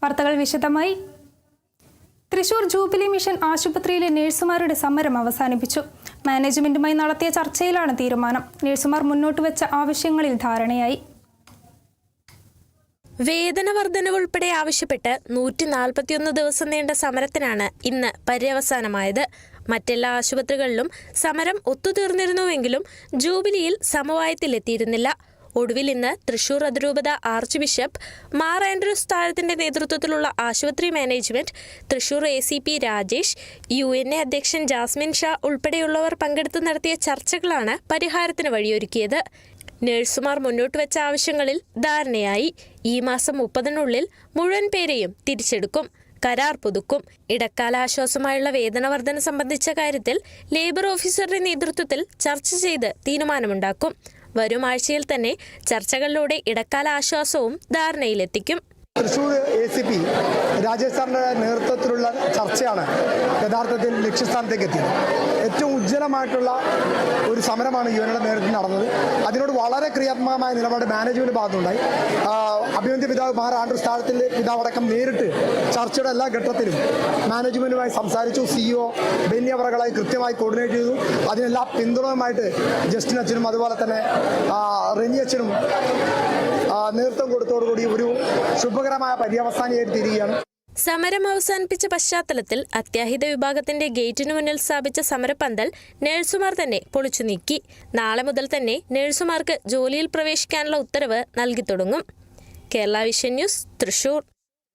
വാർത്തകൾ വിശദമായി. Thrissur jubilee mission ആശുപത്രിയിലെ നഴ്സുമാരുടെ സമരം അവസാനിപ്പിച്ചു. മാനേജ്മെന്റുമായി നടത്തിയ ചർച്ചയിലാണ് തീരുമാനം. നഴ്സുമാർ മുന്നോട്ട് വെച്ച ആവശ്യങ്ങളിൽ ധാരണയായി. വേതന വർധനവ് ഉൾപ്പെടെ ആവശ്യപ്പെട്ട് 141 ദിവസം നീണ്ട സമരത്തിനാണ് ഇന്ന് പര്യവസാനമായത്. മറ്റെല്ലാ ആശുപത്രികളിലും സമരം ഒത്തുതീർന്നിരുന്നുവെങ്കിലും ജൂബിലിയിൽ സമവായത്തിലെത്തിയിരുന്നില്ല. ഒടുവിൽ ഇന്ന് തൃശൂർ അതിരൂപത ആർച്ച് ബിഷപ്പ് മാർ ആൻഡ്രൂസ് താഴത്തിന്റെ നേതൃത്വത്തിലുള്ള ആശുപത്രി management, Thrissur ACP Rajesh, UNA അധ്യക്ഷൻ ജാസ്മിൻ ഷാ ഉൾപ്പെടെയുള്ളവർ പങ്കെടുത്ത് നടത്തിയ ചർച്ചകളാണ് പരിഹാരത്തിന് വഴിയൊരുക്കിയത്. നഴ്സുമാർ മുന്നോട്ട് വെച്ച ആവശ്യങ്ങളിൽ ധാരണയായി. ഈ മാസം 30-നുള്ളിൽ മുഴുവൻ പേരെയും തിരിച്ചെടുക്കും. കരാർ പുതുക്കും. ഇടക്കാല ആശ്വാസമായുള്ള വേതന വർധന സംബന്ധിച്ച കാര്യത്തിൽ ലേബർ ഓഫീസറുടെ നേതൃത്വത്തിൽ ചർച്ച ചെയ്ത് തീരുമാനമുണ്ടാക്കും. വരും ആഴ്ചയിൽ തന്നെ ചർച്ചകളിലൂടെ ഇടക്കാല ആശ്വാസവും ധാരണയിലെത്തിക്കും. തൃശൂർ ACP രാജേഷ് സാറിൻ്റെ നേതൃത്വത്തിലുള്ള ചർച്ചയാണ് യഥാർത്ഥത്തിൽ ലക്ഷ്യസ്ഥാനത്തേക്ക് എത്തിയത്. ഏറ്റവും ഉജ്ജ്വലമായിട്ടുള്ള ഒരു സമരമാണ് യുവനയുടെ നേതൃത്വത്തിൽ നടന്നത്. അതിനോട് വളരെ ക്രിയാത്മകമായ നിലപാട് മാനേജ്മെന്റ് ഭാഗത്തുണ്ടായി. അഭിനന്ദ പിതാവ് മാർ ആൻഡ്രൂസ് താഴത്തിൽ പിതാവടക്കം നേരിട്ട് ചർച്ചയുടെ എല്ലാ ഘട്ടത്തിലും മാനേജ്മെന്റുമായി സംസാരിച്ചു. CEO ബെന്നി അവറുകളായി കൃത്യമായി കോർഡിനേറ്റ് ചെയ്തു. അതിനെല്ലാം പിന്തുണയുമായിട്ട് ജസ്റ്റിൻ അച്ഛനും അതുപോലെ തന്നെ റെനി അച്ഛനും നേതൃത്വം കൊടുത്തോടുകൂടി ഒരു ശുഭകരമായ പര്യവസാനിയായിട്ട് തീരുകയാണ്. സമരം അവസാനിപ്പിച്ച പശ്ചാത്തലത്തിൽ അത്യാഹിത വിഭാഗത്തിന്റെ ഗേറ്റിനു മുന്നിൽ സ്ഥാപിച്ച സമരപ്പന്തൽ നഴ്സുമാർ തന്നെ പൊളിച്ചു നീക്കി. നാളെ മുതൽ തന്നെ നഴ്സുമാർക്ക് ജോലിയിൽ പ്രവേശിക്കാനുള്ള ഉത്തരവ് നൽകി തുടങ്ങും. Kerala vision news, Thrissur.